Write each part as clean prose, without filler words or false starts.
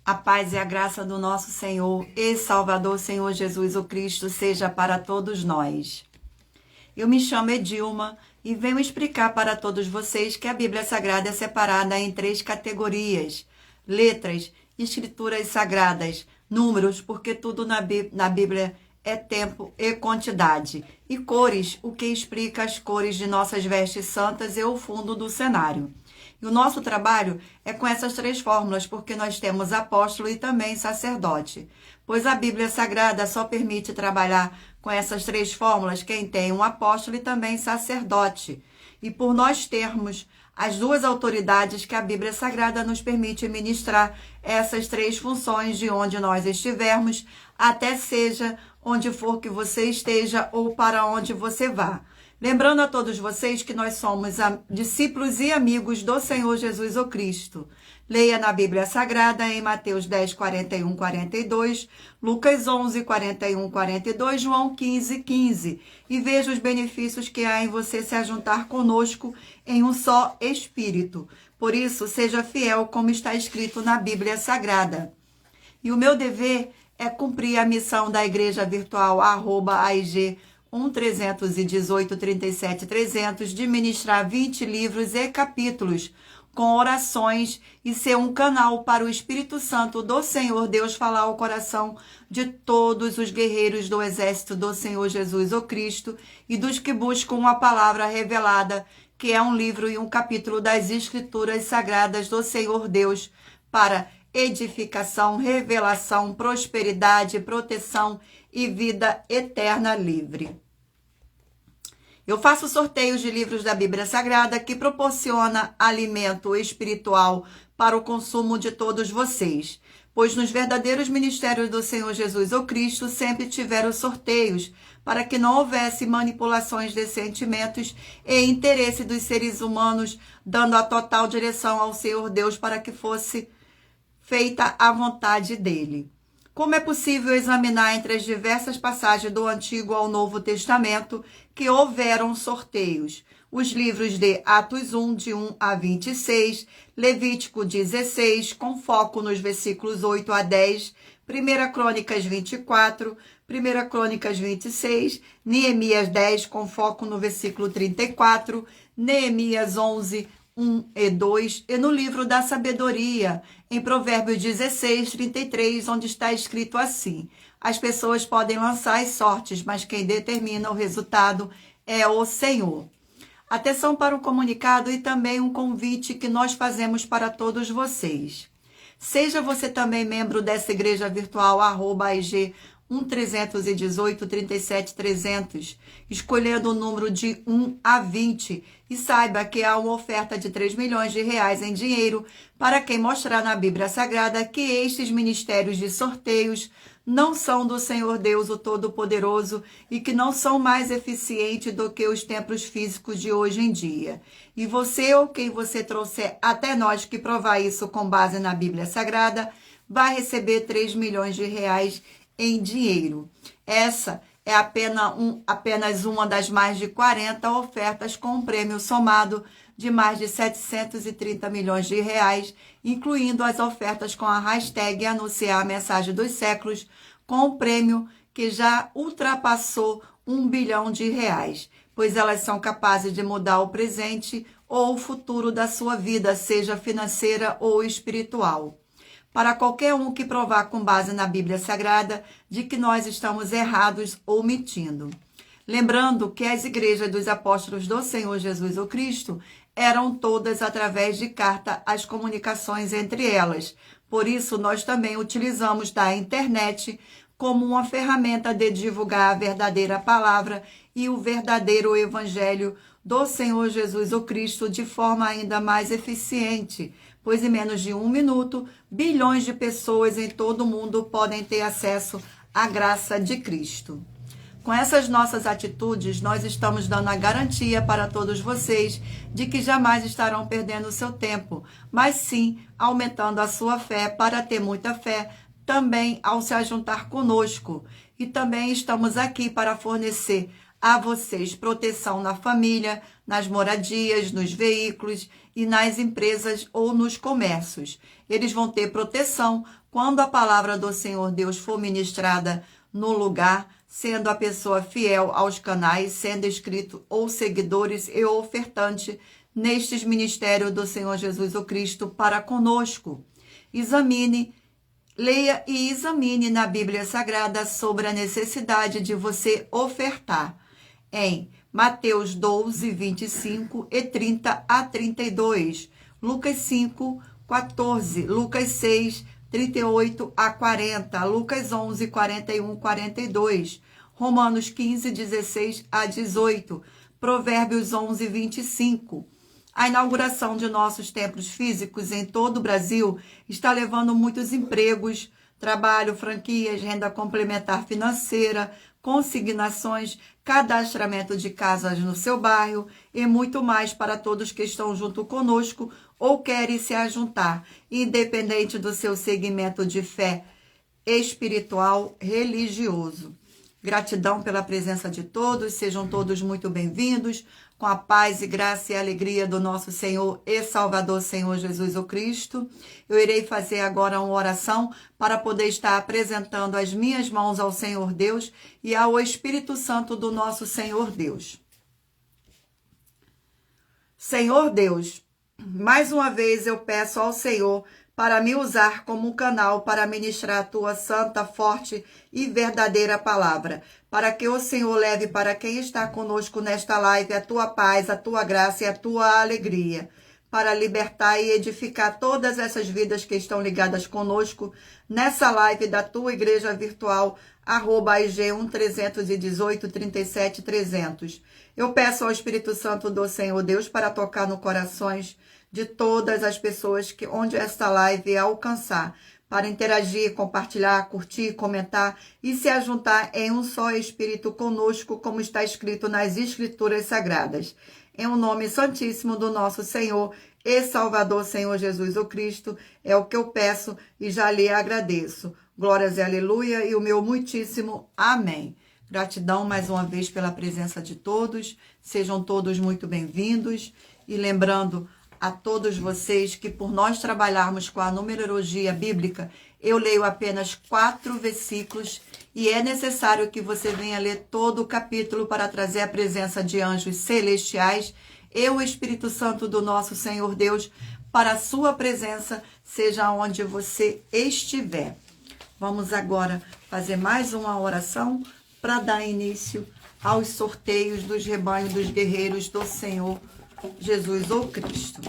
A paz e a graça do nosso Senhor e Salvador, Senhor Jesus o Cristo, seja para todos nós. Eu me chamo Edilma e venho explicar para todos vocês que a Bíblia Sagrada é separada em 3 categorias: letras, escrituras sagradas, números, porque tudo na Bíblia é tempo e quantidade, e cores, o que explica as cores de nossas vestes santas e o fundo do cenário. E o nosso trabalho é com essas 3 fórmulas, porque nós temos apóstolo e também sacerdote. Pois a Bíblia Sagrada só permite trabalhar com essas 3 fórmulas quem tem um apóstolo e também sacerdote. E por nós termos as 2 autoridades que a Bíblia Sagrada nos permite ministrar essas 3 funções de onde nós estivermos, até seja onde for que você esteja ou para onde você vá. Lembrando a todos vocês que nós somos discípulos e amigos do Senhor Jesus o Cristo. Leia na Bíblia Sagrada em Mateus 10, 41, 42, Lucas 11, 41, 42, João 15, 15. E veja os benefícios que há em você se ajuntar conosco em um só Espírito. Por isso, seja fiel como está escrito na Bíblia Sagrada. E o meu dever é cumprir a missão da Igreja Virtual @AIG 1318 37 300 de ministrar 20 livros e capítulos com orações e ser um canal para o Espírito Santo do Senhor Deus falar ao coração de todos os guerreiros do exército do Senhor Jesus o Cristo e dos que buscam a palavra revelada, que é um livro e um capítulo das Escrituras Sagradas do Senhor Deus, para edificação, revelação, prosperidade, proteção e vida eterna livre. Eu faço sorteios de livros da Bíblia Sagrada que proporciona alimento espiritual para o consumo de todos vocês, pois nos verdadeiros ministérios do Senhor Jesus o Cristo sempre tiveram sorteios para que não houvesse manipulações de sentimentos e interesse dos seres humanos, dando a total direção ao Senhor Deus para que fosse feita a vontade dele. Como é possível examinar entre as diversas passagens do Antigo ao Novo Testamento que houveram sorteios? Os livros de Atos 1, de 1 a 26, Levítico 16, com foco nos versículos 8 a 10, 1 Crônicas 24, 1 Crônicas 26, Neemias 10, com foco no versículo 34, Neemias 11, 1 e 2, e no livro da sabedoria, em Provérbios 16, 33, onde está escrito assim: as pessoas podem lançar as sortes, mas quem determina o resultado é o Senhor. Atenção para o comunicado e também um convite que nós fazemos para todos vocês. Seja você também membro dessa igreja virtual @AIG 1318 37 300, escolhendo o número de 1 a 20, e saiba que há uma oferta de 3 milhões de reais em dinheiro para quem mostrar na Bíblia Sagrada que estes ministérios de sorteios não são do Senhor Deus o Todo-Poderoso e que não são mais eficientes do que os templos físicos de hoje em dia. E você ou quem você trouxer até nós que provar isso com base na Bíblia Sagrada vai receber 3 milhões de reais em dinheiro. Essa é apenas uma das mais de 40 ofertas com um prêmio somado de mais de 730 milhões de reais, incluindo as ofertas com a hashtag Anunciar a Mensagem dos Séculos, com um prêmio que já ultrapassou 1 bilhão de reais, pois elas são capazes de mudar o presente ou o futuro da sua vida, seja financeira ou espiritual. Para qualquer um que provar com base na Bíblia Sagrada de que nós estamos errados ou mentindo. Lembrando que as igrejas dos apóstolos do Senhor Jesus o Cristo eram todas através de carta as comunicações entre elas. Por isso, nós também utilizamos da internet como uma ferramenta de divulgar a verdadeira palavra e o verdadeiro evangelho do Senhor Jesus o Cristo de forma ainda mais eficiente, pois em menos de 1 minuto, bilhões de pessoas em todo o mundo podem ter acesso à graça de Cristo. Com essas nossas atitudes, nós estamos dando a garantia para todos vocês de que jamais estarão perdendo o seu tempo, mas sim aumentando a sua fé para ter muita fé também ao se ajuntar conosco. E também estamos aqui para fornecer a vocês proteção na família, nas moradias, nos veículos e nas empresas ou nos comércios. Eles vão ter proteção quando a palavra do Senhor Deus for ministrada no lugar, sendo a pessoa fiel aos canais, sendo inscrito ou seguidores e ofertante nestes ministérios do Senhor Jesus o Cristo para conosco. Examine, leia e examine na Bíblia Sagrada sobre a necessidade de você ofertar em Mateus 12, 25 e 30 a 32, Lucas 5, 14, Lucas 6, 38 a 40, Lucas 11, 41, 42, Romanos 15, 16 a 18, Provérbios 11, 25. A inauguração de nossos templos físicos em todo o Brasil está levando muitos empregos, trabalho, franquias, renda complementar financeira, consignações, cadastramento de casas no seu bairro e muito mais para todos que estão junto conosco ou querem se ajuntar, independente do seu segmento de fé espiritual, religioso. Gratidão pela presença de todos, sejam todos muito bem-vindos, com a paz e graça e alegria do nosso Senhor e Salvador, Senhor Jesus o Cristo. Eu irei fazer agora uma oração para poder estar apresentando as minhas mãos ao Senhor Deus e ao Espírito Santo do nosso Senhor Deus. Senhor Deus, mais uma vez eu peço ao Senhor para me usar como um canal para ministrar a tua santa, forte e verdadeira palavra, para que o Senhor leve para quem está conosco nesta live a tua paz, a tua graça e a tua alegria, para libertar e edificar todas essas vidas que estão ligadas conosco nessa live da tua igreja virtual, @IG1-318-37-300. Eu peço ao Espírito Santo do Senhor Deus para tocar no corações de todas as pessoas que onde esta live alcançar, para interagir, compartilhar, curtir, comentar e se ajuntar em um só Espírito conosco, como está escrito nas Escrituras Sagradas. Em o nome santíssimo do nosso Senhor e Salvador, Senhor Jesus o Cristo, é o que eu peço e já lhe agradeço. Glórias e aleluia e o meu muitíssimo amém. Gratidão mais uma vez pela presença de todos, sejam todos muito bem-vindos e lembrando a todos vocês que por nós trabalharmos com a numerologia bíblica, eu leio apenas 4 versículos e é necessário que você venha ler todo o capítulo para trazer a presença de anjos celestiais e o Espírito Santo do nosso Senhor Deus para a sua presença, seja onde você estiver. Vamos agora fazer mais uma oração para dar início aos sorteios dos rebanhos dos guerreiros do Senhor Jesus ou Cristo.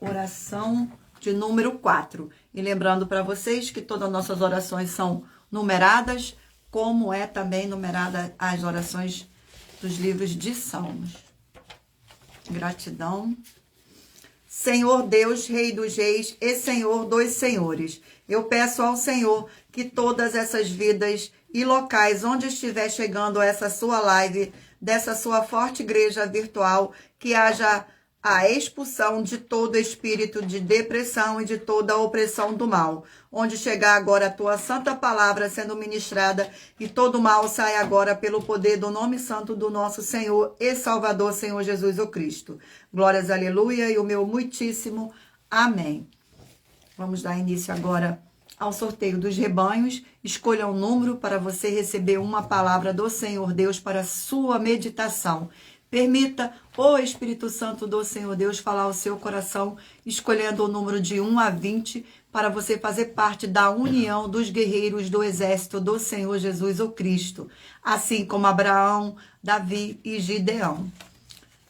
Oração de número 4. E lembrando para vocês que todas as nossas orações são numeradas, como é também numerada as orações dos livros de Salmos. Gratidão. Senhor Deus, Rei dos Reis e Senhor dos Senhores, eu peço ao Senhor que todas essas vidas e locais onde estiver chegando essa sua live, dessa sua forte igreja virtual, que haja a expulsão de todo espírito de depressão e de toda a opressão do mal. Onde chegar agora a tua santa palavra sendo ministrada e todo mal sai agora pelo poder do nome santo do nosso Senhor e Salvador, Senhor Jesus o Cristo. Glórias, aleluia e o meu muitíssimo amém. Vamos dar início agora ao sorteio dos rebanhos. Escolha um número para você receber uma palavra do Senhor Deus para sua meditação. Permita o Espírito Santo do Senhor Deus falar ao seu coração, escolhendo o número de 1 a 20, para você fazer parte da união dos guerreiros do exército do Senhor Jesus o Cristo, assim como Abraão, Davi e Gideão.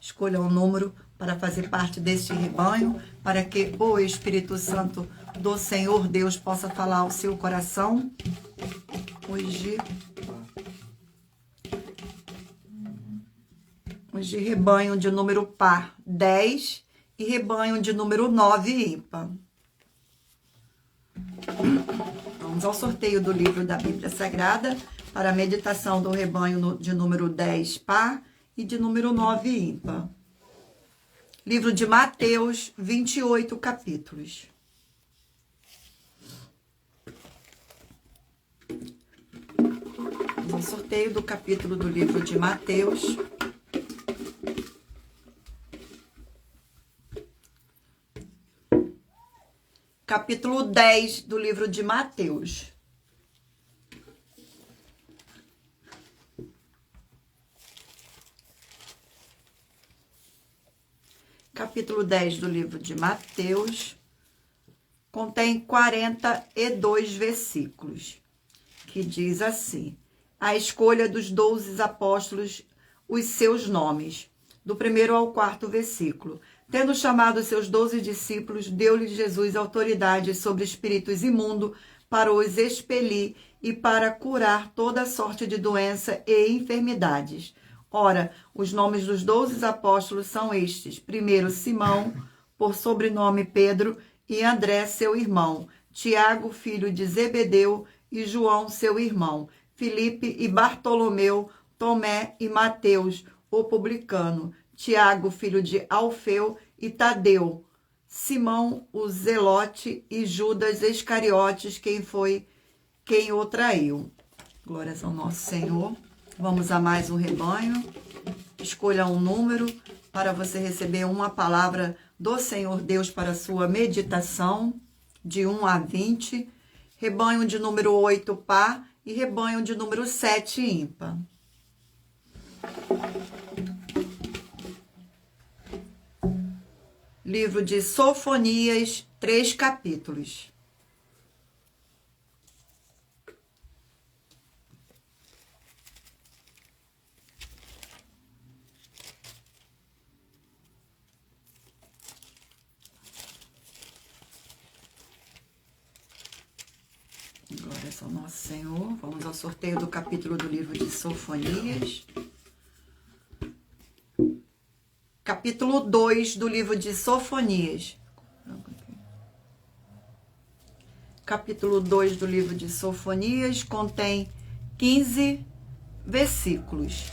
Escolha um número para fazer parte deste rebanho, para que o Espírito Santo do Senhor Deus possa falar ao seu coração. Hoje rebanho de número par 10 e rebanho de número 9 ímpar. Vamos ao sorteio do livro da Bíblia Sagrada para a meditação do rebanho de número 10 par e de número 9 ímpar. Livro de Mateus, 28 capítulos. Vamos ao sorteio do capítulo do livro de Mateus. Capítulo 10 do livro de Mateus. Capítulo 10 do livro de Mateus contém 42 versículos, que diz assim: a escolha dos 12 apóstolos, os seus nomes, do 1º ao 4º versículo. Tendo chamado seus 12 discípulos, deu-lhes Jesus autoridade sobre espíritos imundos para os expelir e para curar toda sorte de doença e enfermidades. Ora, os nomes dos 12 apóstolos são estes: primeiro, Simão, por sobrenome Pedro, e André, seu irmão, Tiago, filho de Zebedeu, e João, seu irmão, Filipe e Bartolomeu, Tomé e Mateus, o publicano, Tiago, filho de Alfeu, e Tadeu, Simão, o Zelote, e Judas Iscariotes, quem o traiu. Glórias ao nosso Senhor. Vamos a mais um rebanho. Escolha um número para você receber uma palavra do Senhor Deus para a sua meditação, de 1 a 20. Rebanho de número 8, par, e rebanho de número 7, ímpar. Livro de Sofonias, 3 capítulos. Glórias ao nosso Senhor. Vamos ao sorteio do capítulo do livro de Sofonias. Capítulo 2 do livro de Sofonias. Capítulo 2 do livro de Sofonias contém 15 versículos,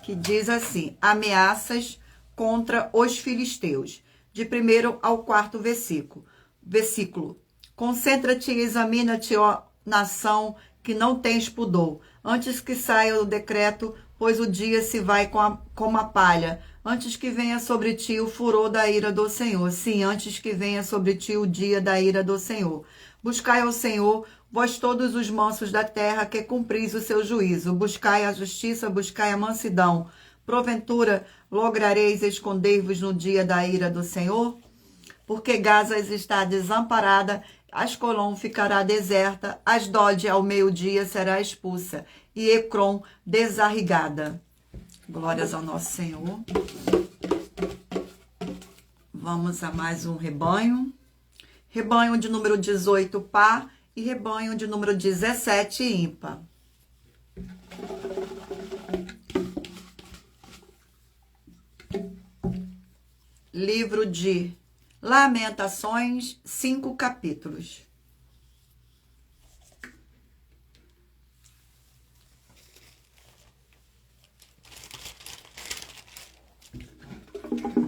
que diz assim: ameaças contra os filisteus, de 1º ao 4º versículo. Concentra-te e examina-te, ó nação, que não tens pudor, antes que saia o decreto, pois o dia se vai como a palha, antes que venha sobre ti o furor da ira do Senhor. Sim, antes que venha sobre ti o dia da ira do Senhor. Buscai ao Senhor, vós todos os mansos da terra, que cumpris o seu juízo. Buscai a justiça, buscai a mansidão. Porventura, lograreis esconder-vos no dia da ira do Senhor? Porque Gaza está desamparada, Ascolom ficará deserta, Asdod ao meio-dia será expulsa, e Ecrom desarrigada. Glórias ao nosso Senhor. Vamos a mais um rebanho. Rebanho de número 18, par, e rebanho de número 17, ímpar. Livro de Lamentações, 5 capítulos.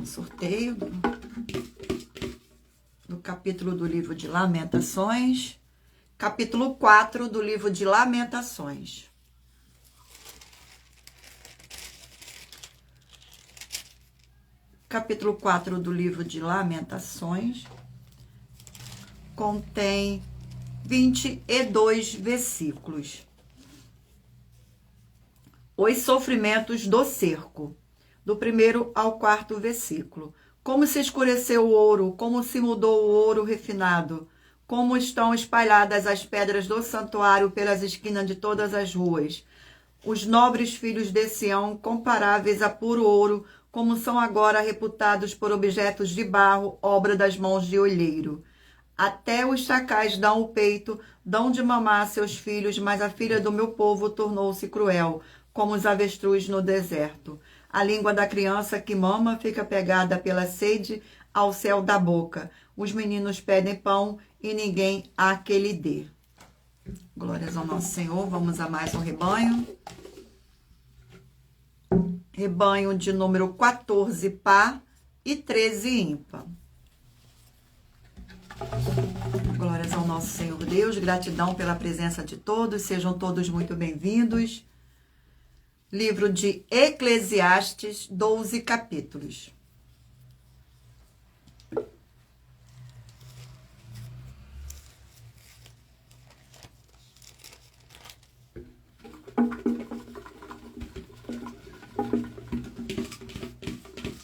Sorteio do capítulo do livro de Lamentações, capítulo 4 do livro de Lamentações. Capítulo 4 do livro de Lamentações contém 22 versículos. Os sofrimentos do cerco, do 1º ao 4º versículo. Como se escureceu o ouro, como se mudou o ouro refinado, como estão espalhadas as pedras do santuário pelas esquinas de todas as ruas. Os nobres filhos de Sião, comparáveis a puro ouro, como são agora reputados por objetos de barro, obra das mãos de olheiro. Até os chacais dão o peito, dão de mamar a seus filhos, mas a filha do meu povo tornou-se cruel, como os avestruz no deserto. A língua da criança que mama fica pegada pela sede ao céu da boca. Os meninos pedem pão e ninguém há que lhe dê. Glórias ao nosso Senhor. Vamos a mais um rebanho. Rebanho de número 14, par, e 13, ímpar. Glórias ao nosso Senhor Deus. Gratidão pela presença de todos. Sejam todos muito bem-vindos. Livro de Eclesiastes, 12 capítulos.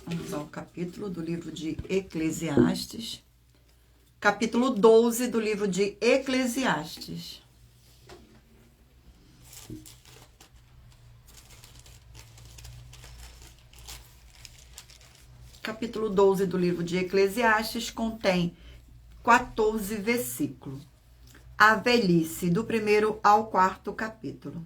Vamos ao capítulo do livro de Eclesiastes. Capítulo 12 do livro de Eclesiastes. Capítulo 12 do livro de Eclesiastes contém 14 versículos. A velhice, do 1º ao 4º capítulo.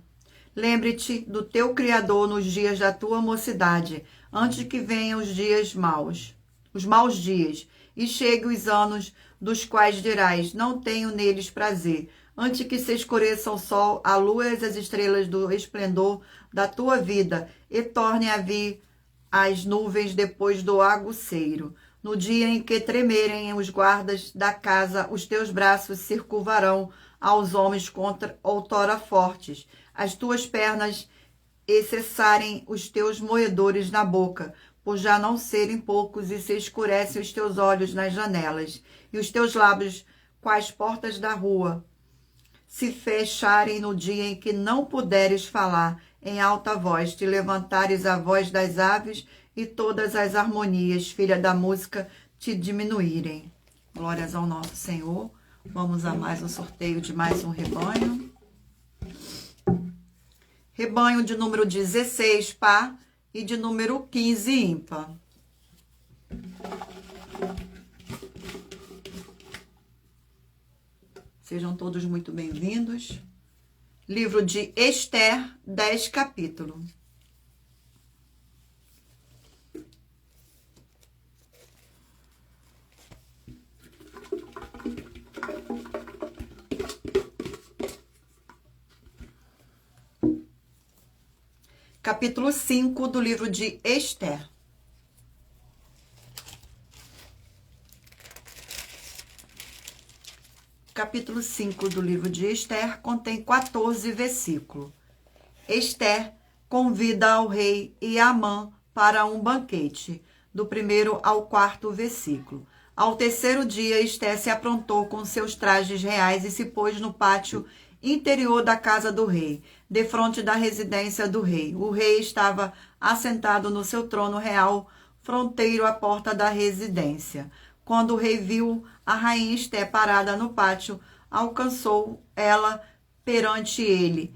Lembre-te do teu Criador nos dias da tua mocidade, antes que venham os dias maus, os maus dias, e cheguem os anos dos quais dirás, não tenho neles prazer, antes que se escureça o sol, a lua e as estrelas do esplendor da tua vida, e torne a vir as nuvens depois do aguaceiro. No dia em que tremerem os guardas da casa, os teus braços se curvarão aos homens contra outrora fortes, as tuas pernas e cessarem os teus moedores na boca, por já não serem poucos, e se escurecem os teus olhos nas janelas, e os teus lábios, quais portas da rua, se fecharem no dia em que não puderes falar em alta voz, te levantares a voz das aves e todas as harmonias, filha da música, te diminuírem. Glórias ao nosso Senhor. Vamos a mais um sorteio de mais um rebanho. Rebanho de número 16, par, e de número 15, ímpar. Sejam todos muito bem-vindos. Livro de Esther, 10 capítulos. Capítulo 5 do livro de Esther. Capítulo 5 do livro de Esther contém 14 versículos. Esther convida ao rei e Amã para um banquete, do 1º ao 4º versículo. Ao terceiro dia, Esther se aprontou com seus trajes reais e se pôs no pátio interior da casa do rei, defronte da residência do rei. O rei estava assentado no seu trono real, fronteiro à porta da residência. Quando o rei viu a rainha Esther parada no pátio, alcançou ela perante ele.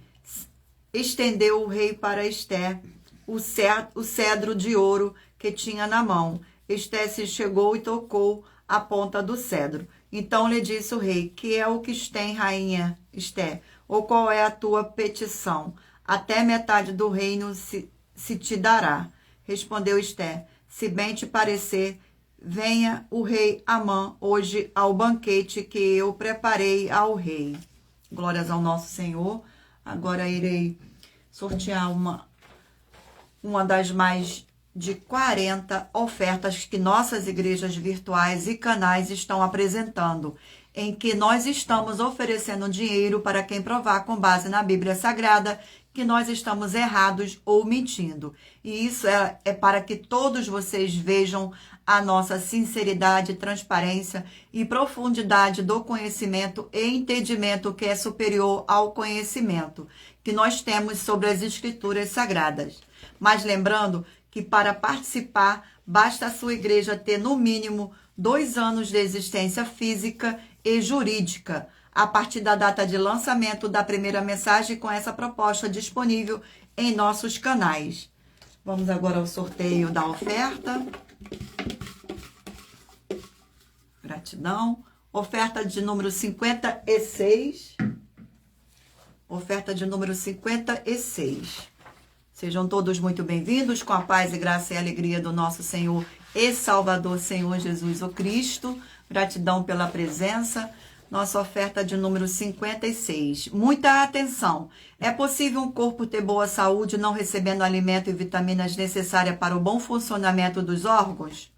Estendeu o rei para Esther o cedro de ouro que tinha na mão. Esther se chegou e tocou a ponta do cedro. Então lhe disse o rei, que é o que tem, rainha Esther? Ou qual é a tua petição? Até metade do reino se te dará. Respondeu Esther, se bem te parecer, venha o rei Amã hoje ao banquete que eu preparei ao rei. Glórias ao nosso Senhor. Agora irei sortear uma das mais de 40 ofertas que nossas igrejas virtuais e canais estão apresentando, em que nós estamos oferecendo dinheiro para quem provar com base na Bíblia Sagrada que nós estamos errados ou mentindo. E isso é para que todos vocês vejam a nossa sinceridade, transparência e profundidade do conhecimento e entendimento que é superior ao conhecimento que nós temos sobre as Escrituras Sagradas. Mas lembrando que para participar, basta a sua igreja ter no mínimo 2 anos de existência física e jurídica, a partir da data de lançamento da primeira mensagem com essa proposta disponível em nossos canais. Vamos agora ao sorteio da oferta. Gratidão. Oferta de número 56. Oferta de número 56. Sejam todos muito bem-vindos, com a paz e graça e alegria do nosso Senhor e Salvador, Senhor Jesus o Cristo. Gratidão pela presença. Nossa oferta de número 56. Muita atenção! É possível um corpo ter boa saúde não recebendo alimento e vitaminas necessárias para o bom funcionamento dos órgãos?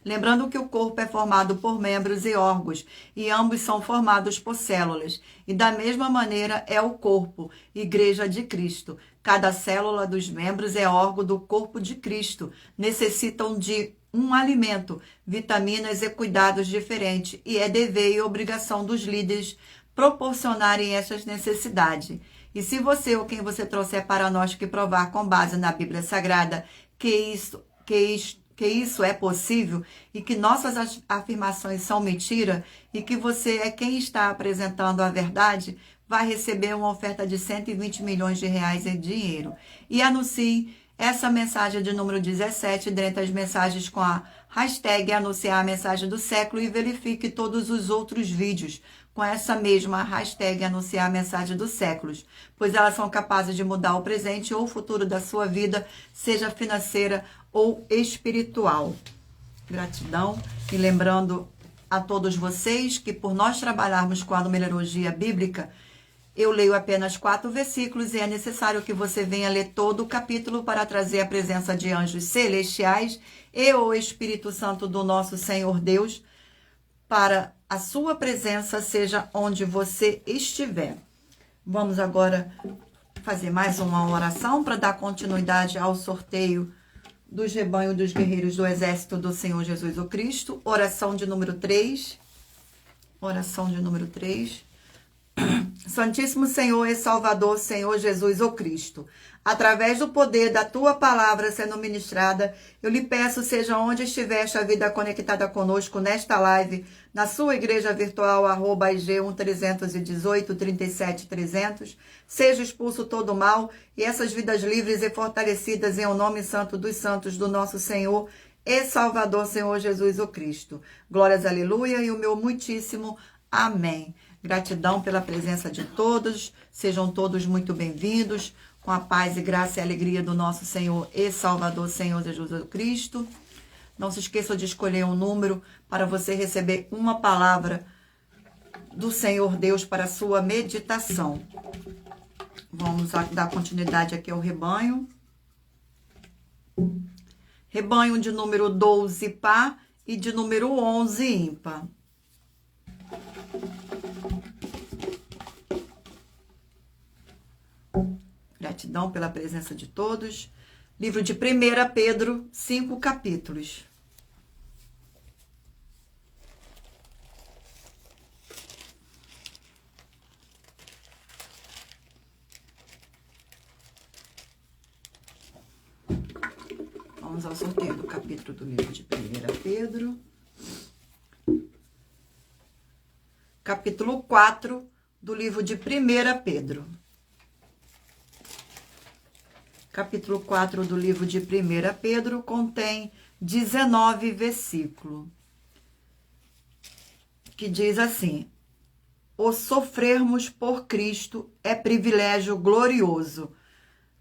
Lembrando que o corpo é formado por membros e órgãos, e ambos são formados por células. E da mesma maneira é o corpo, Igreja de Cristo. Cada célula dos membros é órgão do corpo de Cristo. Necessitam de um alimento, vitaminas e cuidados diferentes. E é dever e obrigação dos líderes proporcionarem essas necessidades. E se você ou quem você trouxer para nós que provar com base na Bíblia Sagrada que isso é possível e que nossas afirmações são mentira e que você é quem está apresentando a verdade, vai receber uma oferta de 120 milhões de reais em dinheiro. E anuncie essa mensagem de número 17 dentre as mensagens com a hashtag anunciar a mensagem do século e verifique todos os outros vídeos com essa mesma hashtag anunciar a mensagem dos séculos, pois elas são capazes de mudar o presente ou o futuro da sua vida, seja financeira ou espiritual. Gratidão. E lembrando a todos vocês que por nós trabalharmos com a numerologia bíblica, eu leio apenas 4 versículos e é necessário que você venha ler todo o capítulo para trazer a presença de anjos celestiais e o Espírito Santo do nosso Senhor Deus para a sua presença, seja onde você estiver. Vamos agora fazer mais uma oração para dar continuidade ao sorteio dos rebanhos dos guerreiros do exército do Senhor Jesus o Cristo. Oração de número 3. Oração de número 3. Santíssimo Senhor e Salvador, Senhor Jesus o Cristo, através do poder da Tua palavra sendo ministrada, eu lhe peço, seja onde estiver esta vida conectada conosco nesta live, na sua igreja virtual, @IG1318-37300, seja expulso todo o mal e essas vidas livres e fortalecidas em o nome santo dos santos do nosso Senhor e Salvador, Senhor Jesus o Cristo. Glórias, aleluia, e o meu muitíssimo amém. Gratidão pela presença de todos, sejam todos muito bem-vindos, com a paz e graça e alegria do nosso Senhor e Salvador, Senhor Jesus Cristo. Não se esqueça de escolher um número para você receber uma palavra do Senhor Deus para a sua meditação. Vamos dar continuidade aqui ao rebanho. Rebanho de número 12 par e de número 11 ímpar. Gratidão pela presença de todos. Livro de 1 Pedro, 5 capítulos. Vamos ao sorteio do capítulo do livro de 1 Pedro. Capítulo 4 do livro de 1 Pedro. Capítulo 4 do livro de 1 Pedro contém 19 versículos, que diz assim: o sofrermos por Cristo é privilégio glorioso,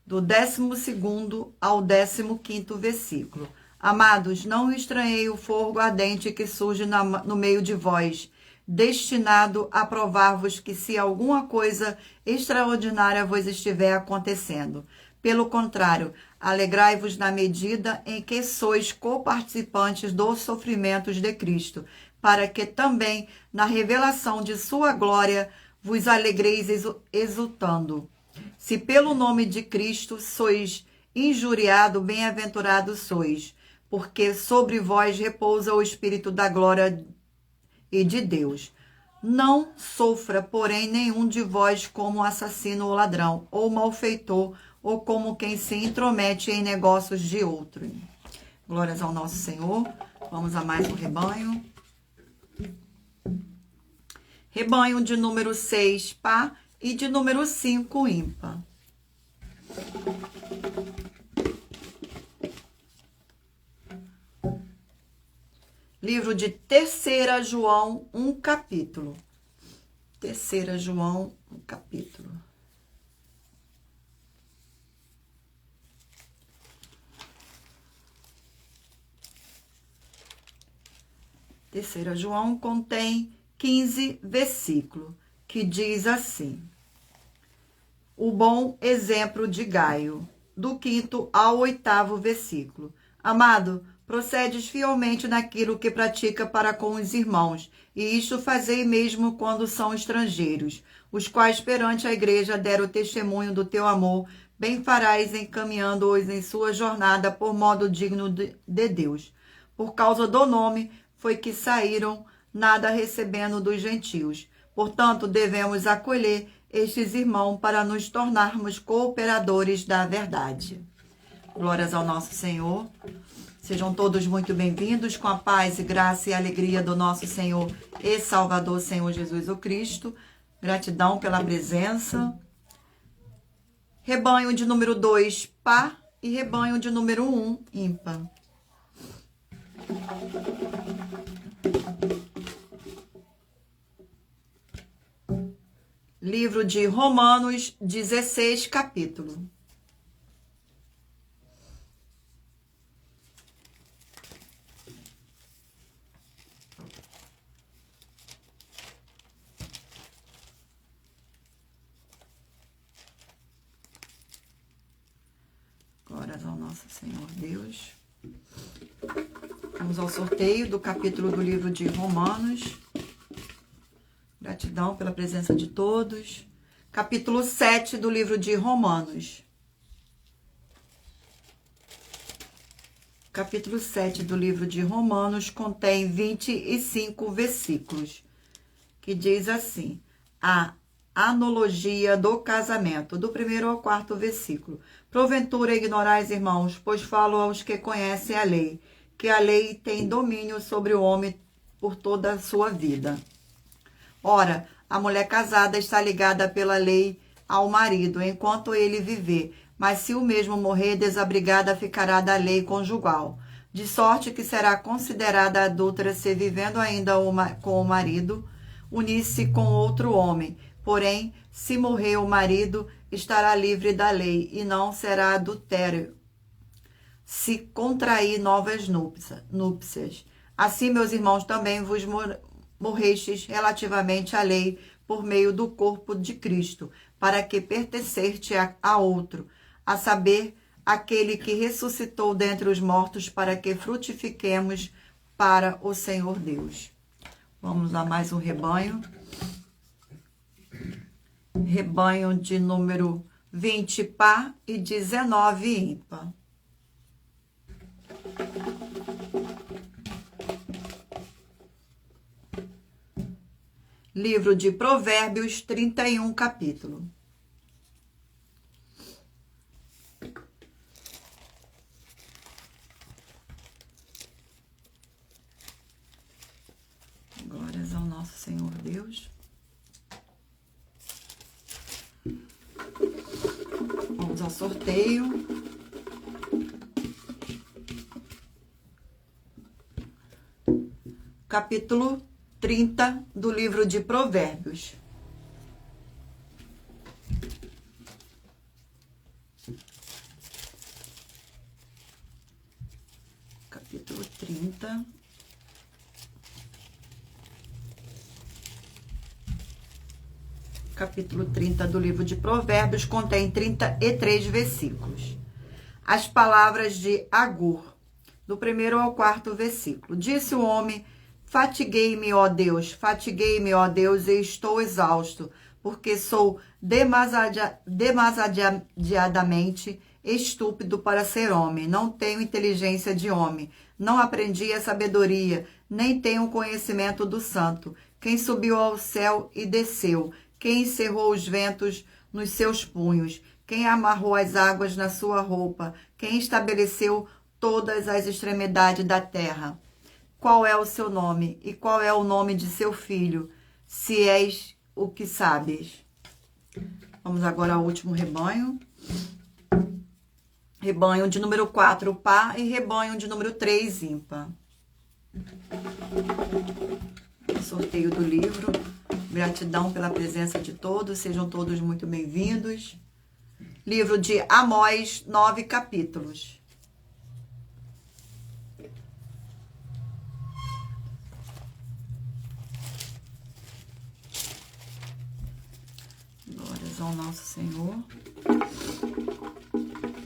do 12º ao 15º versículo. Amados, não estranhei o fogo ardente que surge no meio de vós, destinado a provar-vos que se alguma coisa extraordinária vos estiver acontecendo. Pelo contrário, alegrai-vos na medida em que sois coparticipantes dos sofrimentos de Cristo, para que também na revelação de sua glória vos alegreis exultando. Se pelo nome de Cristo sois injuriado, bem-aventurados sois, porque sobre vós repousa o Espírito da glória e de Deus. Não sofra, porém, nenhum de vós como assassino ou ladrão, ou malfeitor, ou como quem se intromete em negócios de outro. Glórias ao nosso Senhor. Vamos a mais um rebanho. Rebanho de número 6, par, e de número 5, ímpar. Livro de 3 João, 1 capítulo. 3 João, 1 capítulo. Terceira João contém 15 versículos, que diz assim: o bom exemplo de Gaio, do 5º ao 8º versículo. Amado, procedes fielmente naquilo que pratica para com os irmãos, e isto fazei mesmo quando são estrangeiros, os quais perante a igreja deram testemunho do teu amor, bem farás encaminhando-os em sua jornada por modo digno de Deus. Por causa do nome foi que saíram, nada recebendo dos gentios. Portanto, devemos acolher estes irmãos para nos tornarmos cooperadores da verdade. Glórias ao nosso Senhor. Sejam todos muito bem-vindos com a paz e graça e alegria do nosso Senhor e Salvador, Senhor Jesus o Cristo. Gratidão pela presença. Rebanho de número 2, par, e rebanho de número 1, ímpar. Livro de Romanos, 16, capítulo. Glórias ao nosso Senhor Deus. Vamos ao sorteio do capítulo do livro de Romanos. Gratidão pela presença de todos. Capítulo 7 do livro de Romanos. Capítulo 7 do livro de Romanos contém 25 versículos, que diz assim: a analogia do casamento, do 1º ao 4º versículo. Porventura ignorais, irmãos, pois falo aos que conhecem a lei, que a lei tem domínio sobre o homem por toda a sua vida. Ora, a mulher casada está ligada pela lei ao marido, enquanto ele viver, mas se o mesmo morrer, desabrigada ficará da lei conjugal, de sorte que será considerada adúltera se vivendo ainda com o marido, unir-se com outro homem. Porém, se morrer o marido, estará livre da lei, e não será adultério se contrair novas núpcias. Assim, meus irmãos, também vos morrestes relativamente à lei por meio do corpo de Cristo, para que pertencerte a outro, a saber, aquele que ressuscitou dentre os mortos, para que frutifiquemos para o Senhor Deus. Vamos a mais um rebanho. Rebanho de número 20, par, e 19, ímpar. Livro de Provérbios, 31, capítulo. Glórias ao nosso Senhor Deus. Vamos ao sorteio. Capítulo 30 do livro de Provérbios. Capítulo 30. Capítulo 30 do livro de Provérbios contém 33 versículos. As palavras de Agur, do 1º ao 4º versículo. Disse o homem: fatiguei-me, ó Deus, e estou exausto, porque sou demasiadamente estúpido para ser homem. Não tenho inteligência de homem, não aprendi a sabedoria, nem tenho conhecimento do santo. Quem subiu ao céu e desceu, quem encerrou os ventos nos seus punhos, quem amarrou as águas na sua roupa, quem estabeleceu todas as extremidades da terra. Qual é o seu nome e qual é o nome de seu filho, se és o que sabes? Vamos agora ao último rebanho. Rebanho de número 4, par, e rebanho de número 3, ímpar. Sorteio do livro. Gratidão pela presença de todos. Sejam todos muito bem-vindos. Livro de Amós, 9 capítulos. Glórias ao nosso Senhor.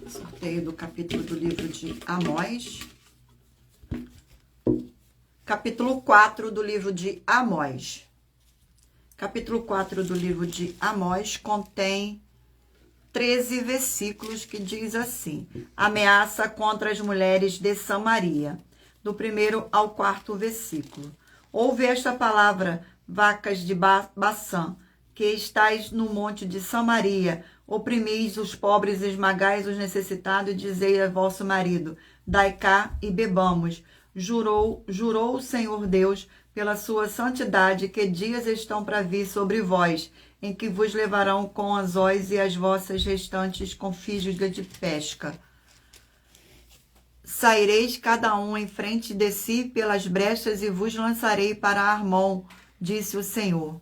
Sorteio do capítulo do livro de Amós. Capítulo 4 do livro de Amós. Capítulo 4 do livro de Amós contém 13 versículos que diz assim: ameaça contra as mulheres de Samaria, do 1º ao 4º versículo. Ouve esta palavra, vacas de Baçã, que estáis no monte de Samaria, oprimis os pobres, esmagais os necessitados, e dizei a vosso marido: dai cá e bebamos. Jurou o Senhor Deus pela sua santidade, que dias estão para vir sobre vós, em que vos levarão com anzóis e as vossas restantes com fígiga de pesca. Saireis cada um em frente de si pelas brechas e vos lançarei para Armon, disse o Senhor.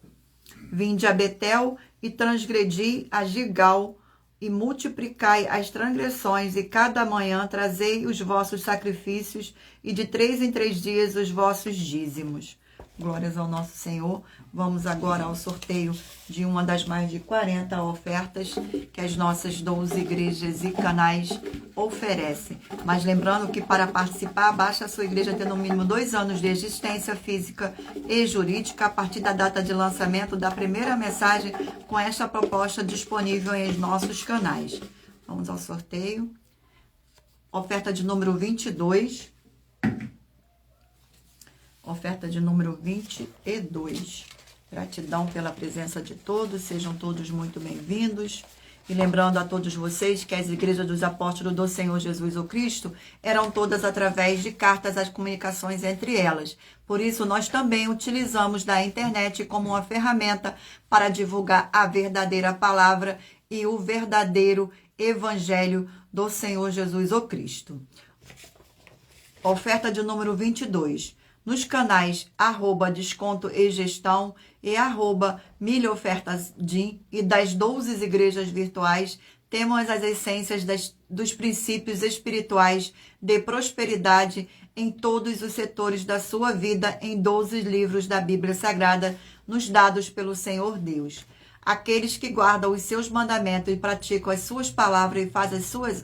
Vinde a Betel e transgredi a Gigal, e multiplicai as transgressões, e cada manhã trazei os vossos sacrifícios, e de 3 em 3 dias os vossos dízimos. Glórias ao nosso Senhor. Vamos agora ao sorteio de uma das mais de 40 ofertas que as nossas 12 igrejas e canais oferecem. Mas lembrando que para participar, basta a sua igreja ter no mínimo 2 anos de existência física e jurídica a partir da data de lançamento da primeira mensagem com esta proposta disponível em nossos canais. Vamos ao sorteio. Oferta de número 22. Oferta de número 22. Gratidão pela presença de todos, sejam todos muito bem-vindos. E lembrando a todos vocês que as igrejas dos apóstolos do Senhor Jesus o Cristo eram todas através de cartas, as comunicações entre elas. Por isso, nós também utilizamos da internet como uma ferramenta para divulgar a verdadeira palavra e o verdadeiro evangelho do Senhor Jesus o Cristo. Oferta de número 22. Nos canais @desconto e gestão e @milhaofertasdim e das 12 igrejas virtuais, temos as essências dos princípios espirituais de prosperidade em todos os setores da sua vida em 12 livros da Bíblia Sagrada, nos dados pelo Senhor Deus. Aqueles que guardam os seus mandamentos e praticam as suas palavras e fazem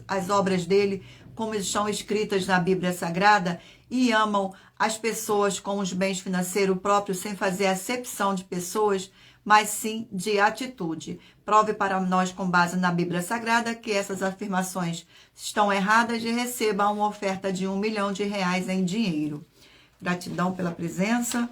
as obras dele, como estão escritas na Bíblia Sagrada, e amam as pessoas com os bens financeiros próprios, sem fazer acepção de pessoas, mas sim de atitude. Prove para nós, com base na Bíblia Sagrada, que essas afirmações estão erradas e receba uma oferta de R$1 milhão em dinheiro. Gratidão pela presença.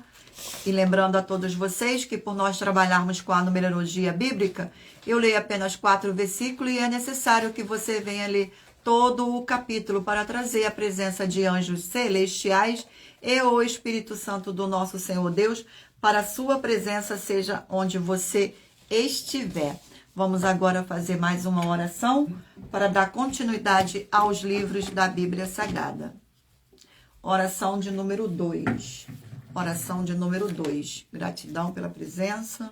E lembrando a todos vocês que por nós trabalharmos com a numerologia bíblica, eu leio apenas 4 versículos e é necessário que você venha ler todo o capítulo para trazer a presença de anjos celestiais e o Espírito Santo do nosso Senhor Deus para a sua presença, seja onde você estiver. Vamos agora fazer mais uma oração para dar continuidade aos livros da Bíblia Sagrada. Oração de número 2. Oração de número 2. Gratidão pela presença.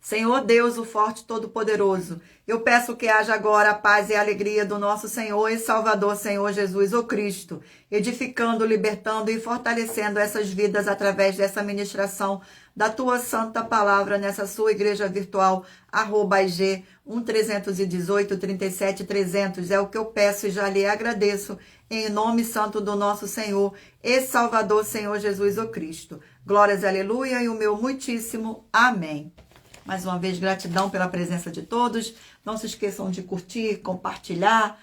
Senhor Deus, o forte todo-poderoso, eu peço que haja agora a paz e a alegria do nosso Senhor e Salvador, Senhor Jesus, o Cristo, edificando, libertando e fortalecendo essas vidas através dessa ministração da Tua Santa Palavra nessa sua igreja virtual, @IG 1318 37 300. É o que eu peço e já lhe agradeço, em nome santo do nosso Senhor e Salvador, Senhor Jesus, o Cristo. Glórias, aleluia, e o meu muitíssimo amém. Mais uma vez, gratidão pela presença de todos. Não se esqueçam de curtir, compartilhar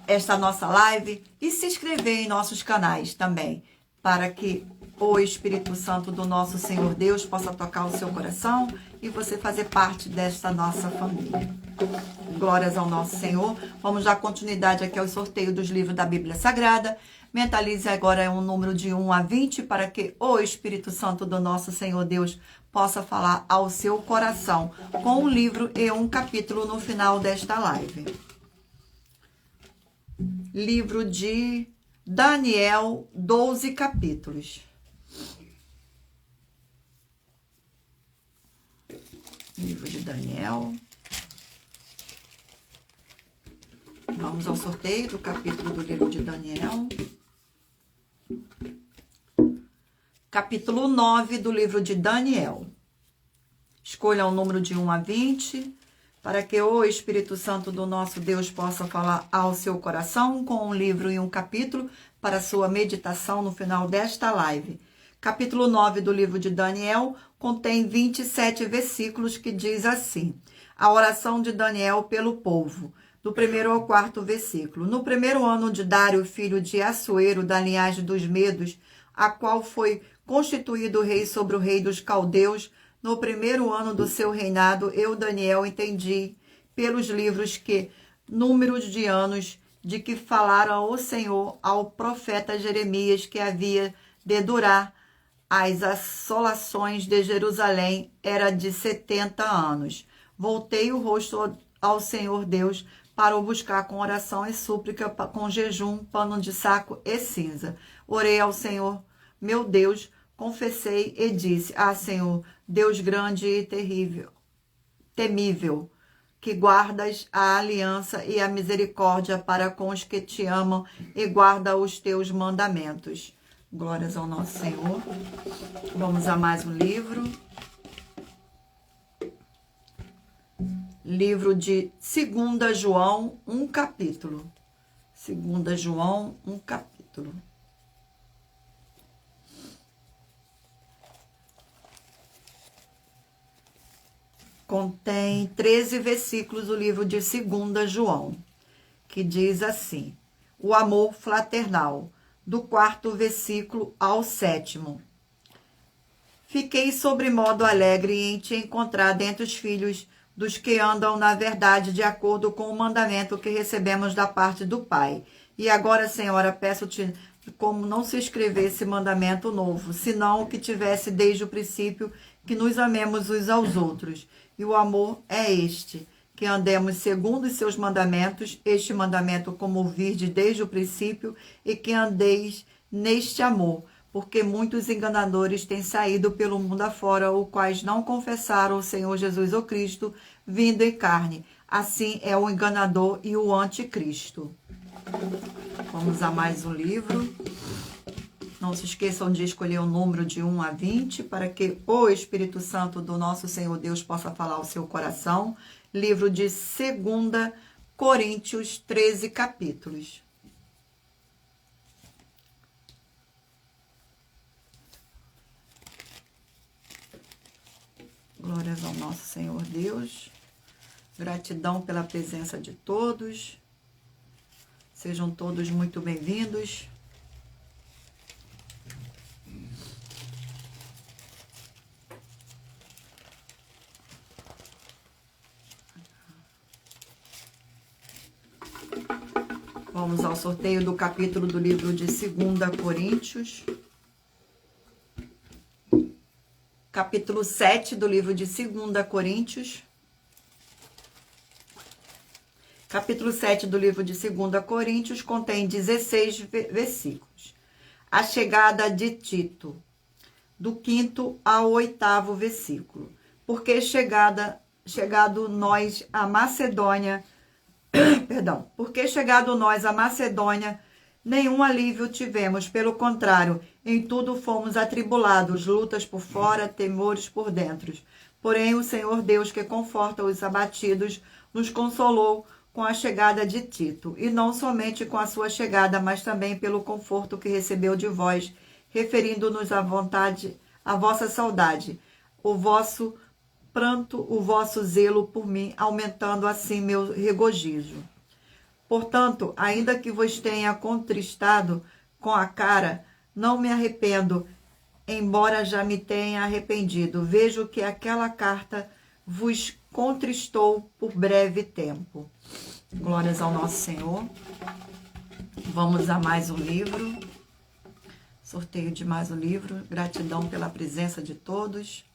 esta nossa live e se inscrever em nossos canais também, para que o Espírito Santo do nosso Senhor Deus possa tocar o seu coração e você fazer parte desta nossa família. Glórias ao nosso Senhor. Vamos dar continuidade aqui ao sorteio dos livros da Bíblia Sagrada. Mentalize agora um número de 1 a 20 para que o Espírito Santo do nosso Senhor Deus possa falar ao seu coração com um livro e um capítulo no final desta live. Livro de Daniel, 12 capítulos. Livro de Daniel. Vamos ao sorteio do capítulo do livro de Daniel. Capítulo 9 do livro de Daniel. Escolha um número de 1 a 20, para que o Espírito Santo do nosso Deus possa falar ao seu coração com um livro e um capítulo para sua meditação no final desta live. Capítulo 9 do livro de Daniel contém 27 versículos que diz assim: A oração de Daniel pelo povo, do 1º ao 4º versículo. No 1º ano de Dário, filho de Assuero, da linhagem dos Medos, a qual foi constituído rei sobre o rei dos caldeus, no 1º ano do seu reinado, eu, Daniel, entendi pelos livros que números de anos de que falaram o Senhor ao profeta Jeremias, que havia de durar as assolações de Jerusalém, era de 70 anos. Voltei o rosto ao Senhor Deus para o buscar com oração e súplica, com jejum, pano de saco e cinza. Orei ao Senhor, meu Deus, confessei e disse: Ah, Senhor, Deus grande e terrível, temível, que guardas a aliança e a misericórdia para com os que te amam e guarda os teus mandamentos. Glórias ao nosso Senhor. Vamos a mais um livro. Livro de 2 João, um capítulo. 2 João, um capítulo. Contém 13 versículos o livro de 2 João, que diz assim: o amor fraternal, do 4º versículo ao 7º. Fiquei sobremodo alegre em te encontrar dentre os filhos dos que andam na verdade, de acordo com o mandamento que recebemos da parte do Pai. E agora, Senhora, peço-te como não se escrevesse mandamento novo, senão o que tivesse desde o princípio, que nos amemos uns aos outros. E o amor é este, que andemos segundo os seus mandamentos, este mandamento como ouvirdes desde o princípio, e que andeis neste amor, porque muitos enganadores têm saído pelo mundo afora, os quais não confessaram o Senhor Jesus o Cristo, vindo em carne. Assim é o enganador e o anticristo. Vamos a mais um livro. Não se esqueçam de escolher o número de 1 a 20, para que o Espírito Santo do nosso Senhor Deus possa falar ao seu coração. Livro de 2 Coríntios, 13 capítulos. Glórias ao nosso Senhor Deus. Gratidão pela presença de todos. Sejam todos muito bem-vindos. Vamos ao sorteio do capítulo do livro de 2 Coríntios. Capítulo 7 do livro de 2 Coríntios. Capítulo 7 do livro de 2 Coríntios contém 16 versículos. A chegada de Tito, do 5º ao 8º versículo. Porque chegado nós a Macedônia, porque chegado nós a Macedônia, nenhum alívio tivemos, pelo contrário, em tudo fomos atribulados, lutas por fora, temores por dentro. Porém, o Senhor Deus, que conforta os abatidos, nos consolou com a chegada de Tito, e não somente com a sua chegada, mas também pelo conforto que recebeu de vós, referindo-nos à vontade, à vossa saudade, o vosso pranto, o vosso zelo por mim, aumentando assim meu regozijo. Portanto, ainda que vos tenha contristado com a cara, não me arrependo, embora já me tenha arrependido. Vejo que aquela carta vos contristou por breve tempo. Glórias ao nosso Senhor. Vamos a mais um livro. Sorteio de mais um livro. Gratidão pela presença de todos.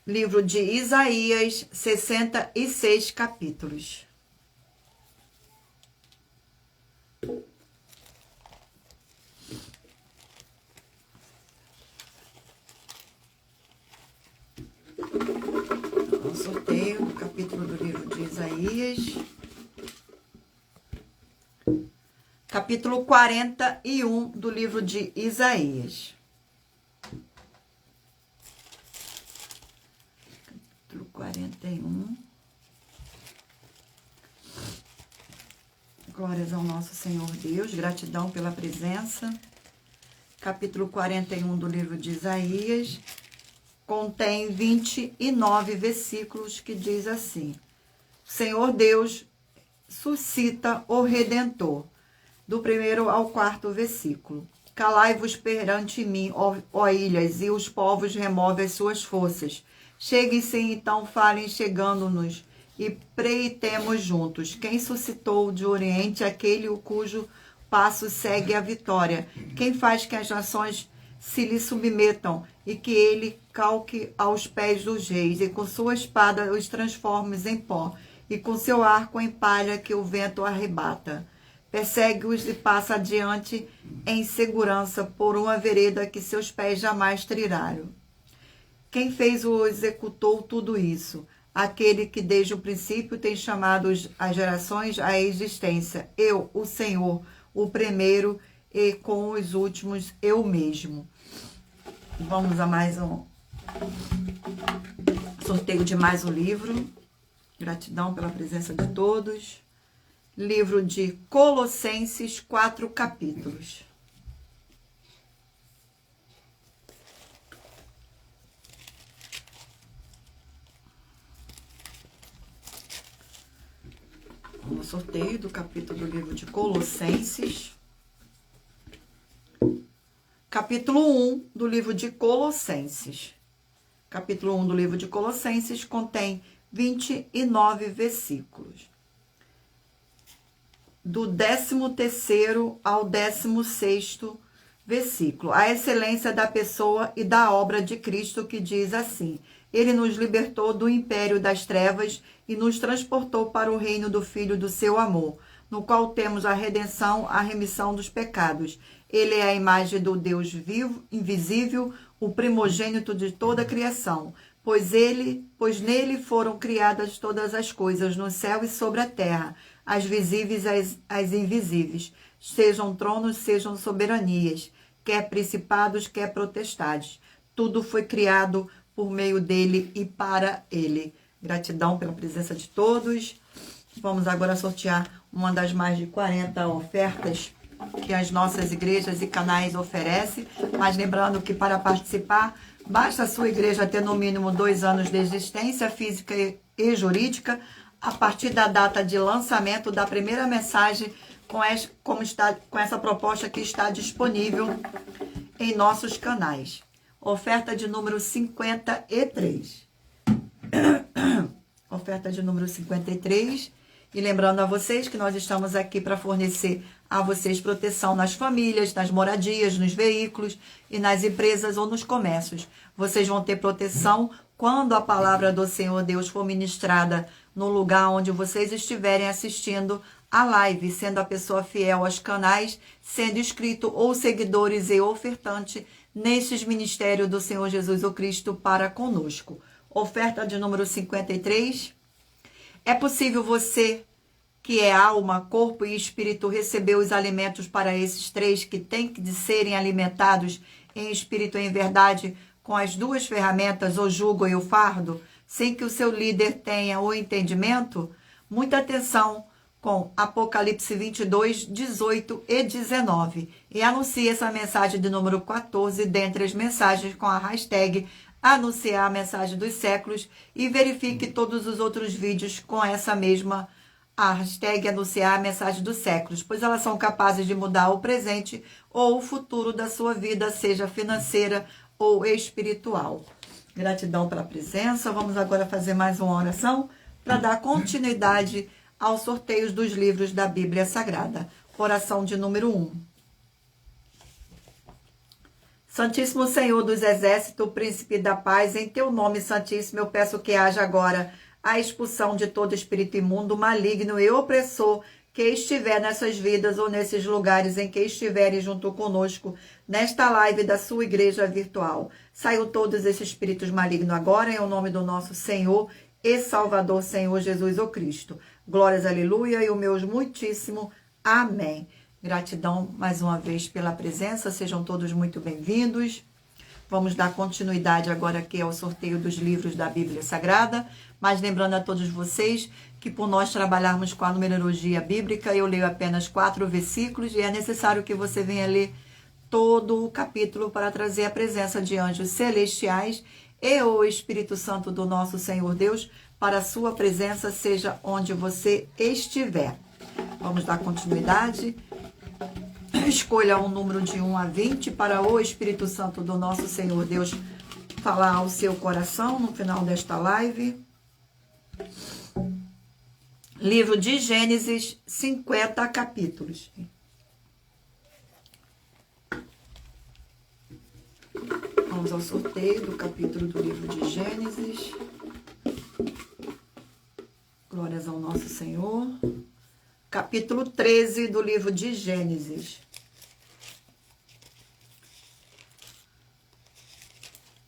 Livro de Isaías, 66 capítulos. O sorteio do capítulo do livro de Isaías. Capítulo 41 do livro de Isaías. Capítulo 41. Glórias ao nosso Senhor Deus. Gratidão pela presença. Capítulo 41 do livro de Isaías. contém 29 versículos que diz assim: o Senhor Deus suscita o Redentor. Do 1º ao 4º versículo. Calai-vos perante mim, ó ilhas, e os povos removem as suas forças. Cheguem-se então, falem, chegando-nos, e preitemos juntos. Quem suscitou de oriente aquele cujo passo segue a vitória? Quem faz que as nações se lhe submetam e que ele calque aos pés dos reis, e com sua espada os transforme em pó, e com seu arco em palha que o vento arrebata? Persegue-os e passa adiante em segurança por uma vereda que seus pés jamais trilharam. Quem fez ou executou tudo isso? Aquele que desde o princípio tem chamado as gerações à existência. Eu, o Senhor, o primeiro, e com os últimos eu mesmo. Vamos a mais um sorteio de mais um livro. Gratidão pela presença de todos. Livro de Colossenses, 4 capítulos. Vamos ao sorteio do capítulo do livro de Colossenses. Capítulo 1 do livro de Colossenses. Capítulo 1 do livro de Colossenses contém 29 versículos. Do 13º ao 16º versículo. A excelência da pessoa e da obra de Cristo, que diz assim: Ele nos libertou do império das trevas e nos transportou para o reino do Filho do seu amor, no qual temos a redenção, a remissão dos pecados. Ele é a imagem do Deus vivo, invisível, o primogênito de toda a criação, pois nele foram criadas todas as coisas, no céu e sobre a terra, as visíveis e as invisíveis, sejam tronos, sejam soberanias, quer principados, quer potestades. Tudo foi criado por meio dele e para ele. Gratidão pela presença de todos. Vamos agora sortear uma das mais de 40 ofertas que as nossas igrejas e canais oferecem. Mas lembrando que para participar, basta a sua igreja ter no mínimo 2 anos de existência física e jurídica, a partir da data de lançamento da primeira mensagem com essa proposta que está disponível em nossos canais. Oferta de número 53. Oferta de número 53. E lembrando a vocês que nós estamos aqui para fornecer a vocês proteção nas famílias, nas moradias, nos veículos e nas empresas ou nos comércios. Vocês vão ter proteção quando a palavra do Senhor Deus for ministrada no lugar onde vocês estiverem assistindo a live, sendo a pessoa fiel aos canais, sendo inscrito ou seguidores e ofertante nestes ministérios do Senhor Jesus o Cristo para conosco. Oferta de número 53. É possível você, que é alma, corpo e espírito, receber os alimentos para esses 3 que têm de serem alimentados em espírito e em verdade, com as 2 ferramentas, o jugo e o fardo, sem que o seu líder tenha o entendimento? Muita atenção com Apocalipse 22, 18 e 19. E anuncie essa mensagem de número 14 dentre as mensagens com a hashtag anunciar a mensagem dos séculos, e verifique todos os outros vídeos com essa mesma hashtag anunciar a mensagem dos séculos, pois elas são capazes de mudar o presente ou o futuro da sua vida, seja financeira ou espiritual. Gratidão pela presença. Vamos agora fazer mais uma oração para dar continuidade aos sorteios dos livros da Bíblia Sagrada. Oração de número 1. Santíssimo Senhor dos Exércitos, Príncipe da Paz, em teu nome santíssimo eu peço que haja agora a expulsão de todo espírito imundo, maligno e opressor que estiver nessas vidas ou nesses lugares em que estiverem junto conosco, nesta live da sua igreja virtual. Saiam todos esses espíritos malignos agora, em nome do nosso Senhor e Salvador, Senhor Jesus o Cristo. Glórias, aleluia, e o meu muitíssimo amém. Gratidão mais uma vez pela presença, sejam todos muito bem-vindos. Vamos dar continuidade agora aqui ao sorteio dos livros da Bíblia Sagrada, mas lembrando a todos vocês que por nós trabalharmos com a numerologia bíblica, eu leio apenas 4 versículos e é necessário que você venha ler todo o capítulo para trazer a presença de anjos celestiais e o Espírito Santo do nosso Senhor Deus, para a sua presença, seja onde você estiver. Vamos dar continuidade. Escolha um número de 1 a 20 para o Espírito Santo do nosso Senhor Deus falar ao seu coração no final desta live. Livro de Gênesis, 50 capítulos. Vamos ao sorteio do capítulo do livro de Gênesis. Glórias ao nosso Senhor. Capítulo 13 do livro de Gênesis.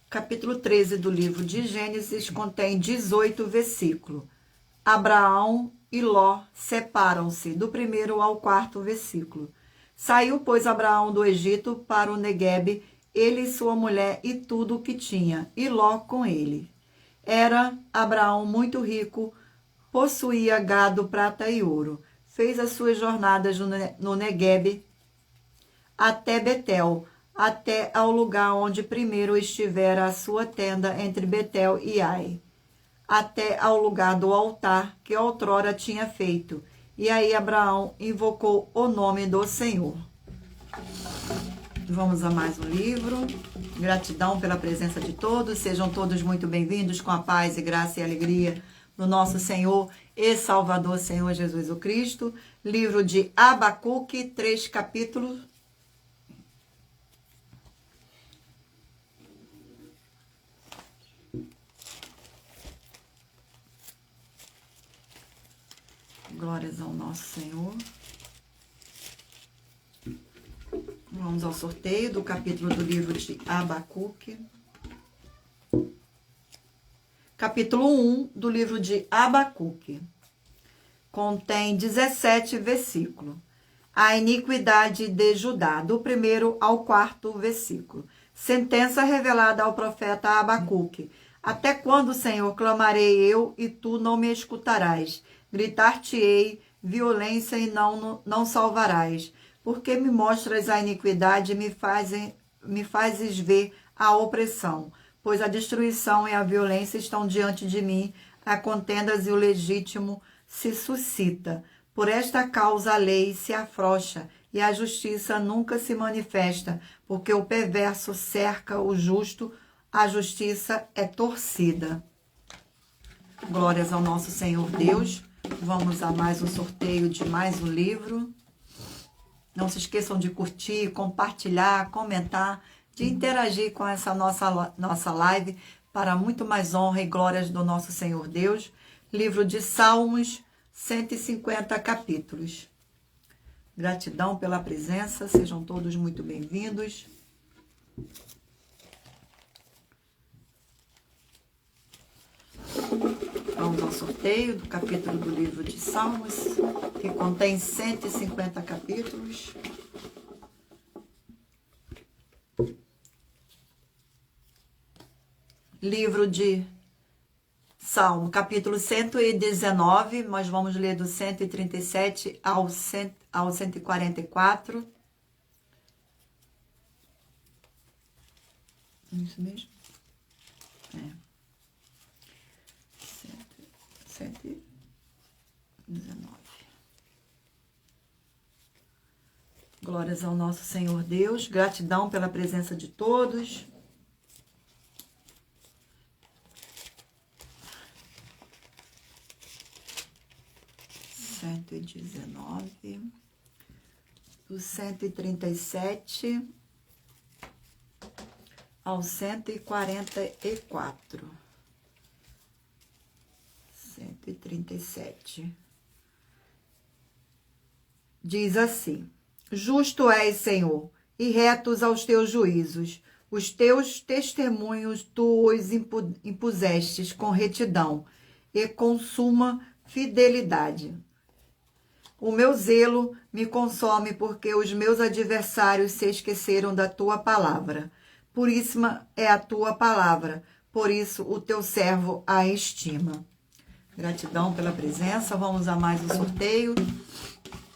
Capítulo 13 do livro de Gênesis contém 18 versículos. Abraão e Ló separam-se, do 1º ao 4º versículo. Saiu, pois, Abraão do Egito para o Neguebe, ele e sua mulher e tudo o que tinha, e Ló com ele. Era Abraão muito rico, possuía gado, prata e ouro. Fez as suas jornadas no Neguebe até Betel, até ao lugar onde primeiro estivera a sua tenda entre Betel e Ai, até ao lugar do altar que outrora tinha feito. E aí Abraão invocou o nome do Senhor. Vamos a mais um livro. Gratidão pela presença de todos. Sejam todos muito bem-vindos com a paz e graça e alegria do nosso Senhor e Salvador, Senhor Jesus o Cristo. Livro de Abacuque, 3 capítulos. Glórias ao nosso Senhor. Vamos ao sorteio do capítulo do livro de Abacuque. Capítulo 1 do livro de Abacuque. Contém 17 versículos. A iniquidade de Judá, do 1º ao 4º versículo. Sentença revelada ao profeta Abacuque. Até quando, Senhor, clamarei eu e tu não me escutarás? Gritar-te-ei violência e não salvarás. Porque me mostras a iniquidade e me fazes ver a opressão. Pois a destruição e a violência estão diante de mim, a contendas e o legítimo se suscita. Por esta causa a lei se afrouxa e a justiça nunca se manifesta, porque o perverso cerca o justo, a justiça é torcida. Glórias ao nosso Senhor Deus. Vamos a mais um sorteio de mais um livro. Não se esqueçam de curtir, compartilhar, comentar, de interagir com essa nossa live para muito mais honra e glórias do nosso Senhor Deus. Livro de Salmos, 150 capítulos. Gratidão pela presença, sejam todos muito bem-vindos. Vamos ao sorteio do capítulo do livro de Salmos, que contém 150 capítulos. Livro de Salmo, capítulo 119, nós vamos ler do 137 ao 144. Isso mesmo? É. 119. Glórias ao nosso Senhor Deus. Gratidão pela presença de todos. Do 137 ao 144. 137. Diz assim: Justo és, Senhor, e retos aos teus juízos. Os teus testemunhos tu os impusestes com retidão e com suma fidelidade. O meu zelo me consome, porque os meus adversários se esqueceram da tua palavra. Puríssima é a tua palavra, por isso o teu servo a estima. Gratidão pela presença. Vamos a mais um sorteio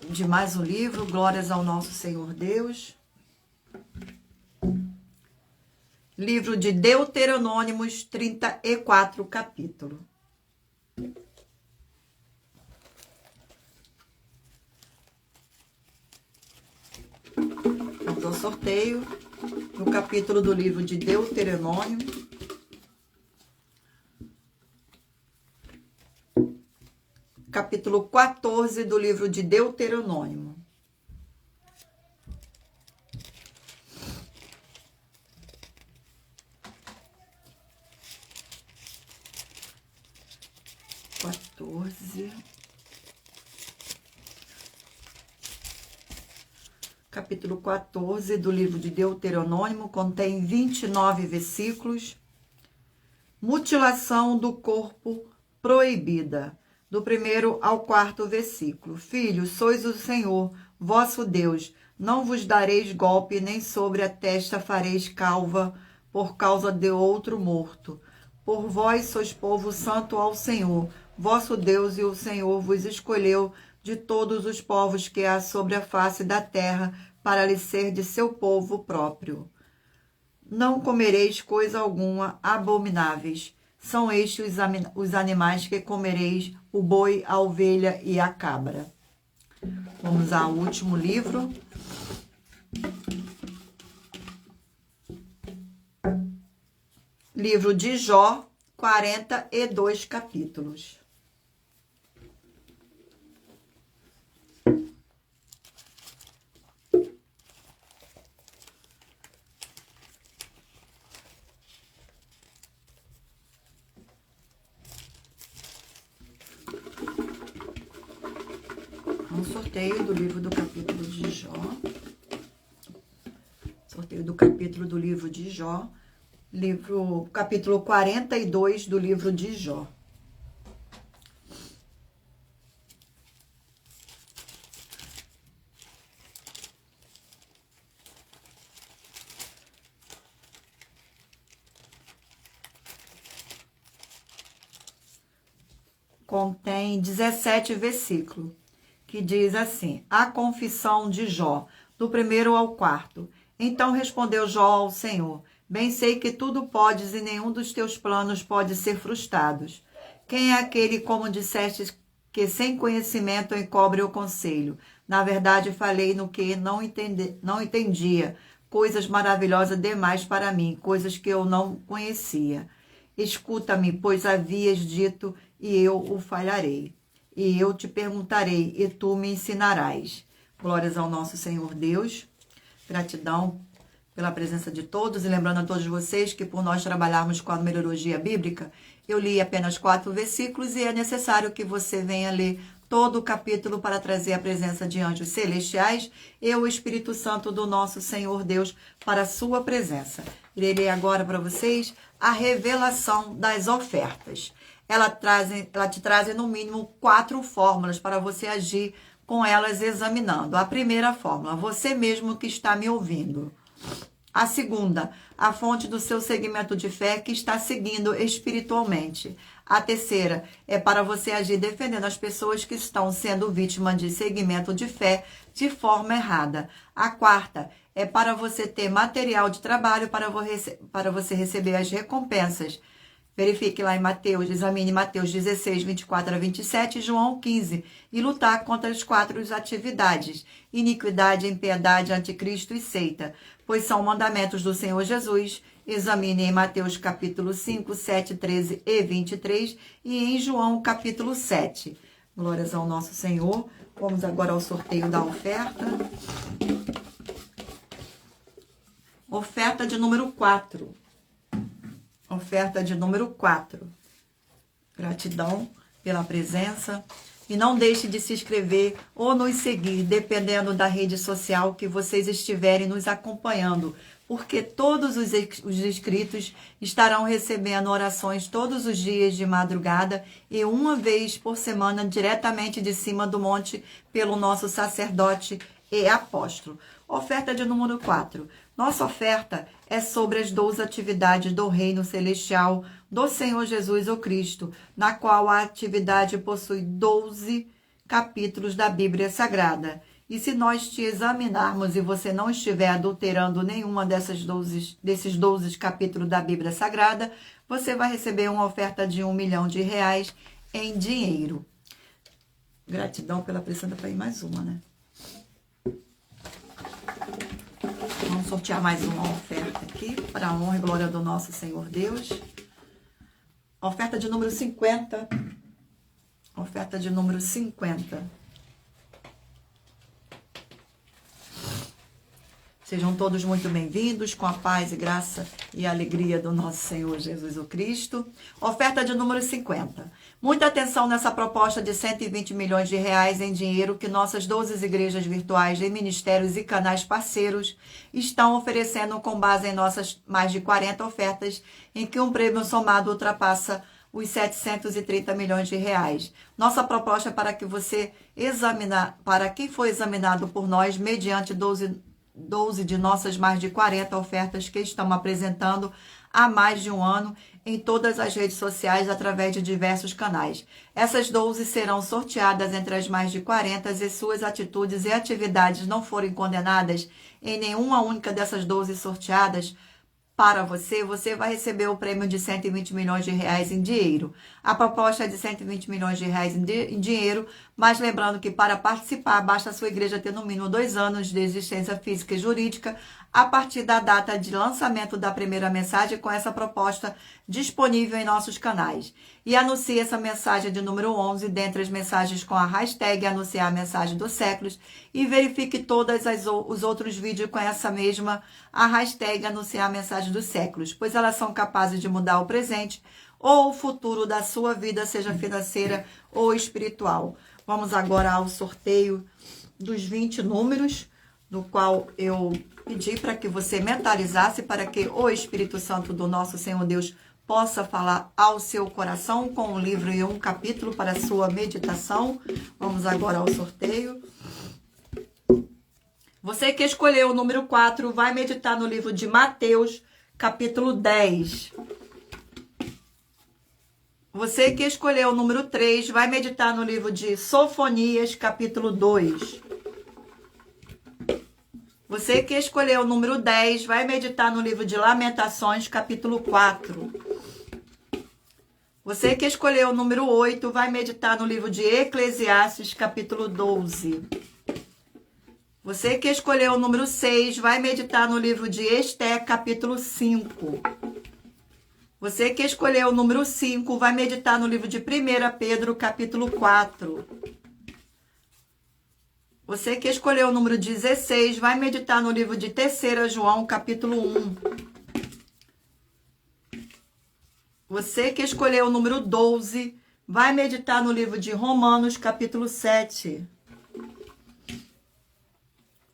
de mais um livro. Glórias ao nosso Senhor Deus. livro de Deuteronômicos, 34 capítulo. Vamos ao sorteio no capítulo do livro de Deuteronômio. Capítulo 14 do livro de Deuteronômio. Capítulo 14 do livro de Deuteronômio contém 29 versículos. Mutilação do corpo proibida. Do 1º ao 4º versículo. Filhos, sois o Senhor, vosso Deus. Não vos dareis golpe, nem sobre a testa fareis calva, por causa de outro morto. Por vós sois povo santo ao Senhor, vosso Deus, e o Senhor vos escolheu de todos os povos que há sobre a face da terra, para lhe ser de seu povo próprio. Não comereis coisa alguma abomináveis. São estes os animais que comereis, o boi, a ovelha e a cabra. Vamos ao último livro. Livro de Jó, 42 capítulos. Sorteio do livro do capítulo de Jó. Sorteio do capítulo do livro de Jó. Capítulo 42 do livro de Jó. Contém 17 versículos. Que diz assim: a confissão de Jó, do 1º ao 4º. Então respondeu Jó ao Senhor: bem sei que tudo podes e nenhum dos teus planos pode ser frustrados. Quem é aquele, como disseste, que sem conhecimento encobre o conselho? Na verdade, falei no que não entendia, coisas maravilhosas demais para mim, coisas que eu não conhecia. Escuta-me, pois havias dito, e eu o falharei. E eu te perguntarei, e tu me ensinarás. Glórias ao nosso Senhor Deus. Gratidão pela presença de todos. E lembrando a todos vocês que por nós trabalharmos com a numerologia bíblica, eu li apenas 4 versículos e é necessário que você venha ler todo o capítulo para trazer a presença de anjos celestiais e o Espírito Santo do nosso Senhor Deus para a sua presença. Irei ler agora para vocês a revelação das ofertas. Ela te traz no mínimo 4 fórmulas para você agir com elas examinando. A primeira fórmula, você mesmo que está me ouvindo. A segunda, a fonte do seu segmento de fé que está seguindo espiritualmente. A terceira é para você agir defendendo as pessoas que estão sendo vítimas de segmento de fé de forma errada. A quarta é para você ter material de trabalho para você receber as recompensas. Verifique lá em Mateus, examine Mateus 16, 24 a 27 e João 15 e lutar contra as 4 atividades: iniquidade, impiedade, anticristo e seita, pois são mandamentos do Senhor Jesus. Examine em Mateus capítulo 5, 7, 13 e 23 e em João capítulo 7. Glórias ao nosso Senhor. Vamos agora ao sorteio da oferta. Oferta de número 4. Oferta de número 4. Gratidão pela presença. E não deixe de se inscrever ou nos seguir, dependendo da rede social que vocês estiverem nos acompanhando, porque todos os inscritos estarão recebendo orações todos os dias de madrugada e uma vez por semana diretamente de cima do monte pelo nosso sacerdote e apóstolo. Oferta de número 4. Nossa oferta é sobre as 12 atividades do Reino Celestial do Senhor Jesus o Cristo, na qual a atividade possui 12 capítulos da Bíblia Sagrada. E se nós te examinarmos e você não estiver adulterando nenhuma desses 12 capítulos da Bíblia Sagrada, você vai receber uma oferta de R$1 milhão em dinheiro. Gratidão pela pressão, para ir mais uma, né? Vamos sortear mais uma oferta aqui, para a honra e glória do nosso Senhor Deus. Oferta de número 50. Oferta de número 50. Sejam todos muito bem-vindos, com a paz e graça e alegria do nosso Senhor Jesus o Cristo. Oferta de número 50. Muita atenção nessa proposta de R$120 milhões em dinheiro que nossas 12 igrejas virtuais de ministérios e canais parceiros estão oferecendo com base em nossas mais de 40 ofertas, em que um prêmio somado ultrapassa os R$730 milhões. Nossa proposta é para que você para quem foi examinado por nós mediante 12 de nossas mais de 40 ofertas que estamos apresentando há mais de um ano em todas as redes sociais através de diversos canais. Essas 12 serão sorteadas entre as mais de 40 e suas atitudes e atividades não forem condenadas em nenhuma única dessas 12 sorteadas. Para você vai receber o prêmio de R$120 milhões em dinheiro. A proposta é de R$120 milhões em dinheiro, mas lembrando que para participar, basta a sua igreja ter no mínimo 2 anos de existência física e jurídica a partir da data de lançamento da primeira mensagem com essa proposta disponível em nossos canais. E anuncie essa mensagem de número 11 dentre as mensagens com a hashtag anunciar a mensagem dos séculos e verifique todos os outros vídeos com essa mesma a hashtag anunciar a mensagem dos séculos, pois elas são capazes de mudar o presente ou o futuro da sua vida, seja financeira ou espiritual. Vamos agora ao sorteio dos 20 números, do qual eu pedi para que você mentalizasse, para que o Espírito Santo do nosso Senhor Deus possa falar ao seu coração com um livro e um capítulo para a sua meditação. Vamos agora ao sorteio. Você que escolheu o número 4 vai meditar no livro de Mateus, capítulo 10. Você que escolheu o número 3 vai meditar no livro de Sofonias, capítulo 2. Você que escolheu o número 10 vai meditar no livro de Lamentações, capítulo 4. Você que escolheu o número 8 vai meditar no livro de Eclesiastes, capítulo 12. Você que escolheu o número 6 vai meditar no livro de Esté, capítulo 5. Você que escolheu o número 5 vai meditar no livro de 1 Pedro, capítulo 4. Você que escolheu o número 16 vai meditar no livro de 3 João, capítulo 1. Você que escolheu o número 12 vai meditar no livro de Romanos, capítulo 7.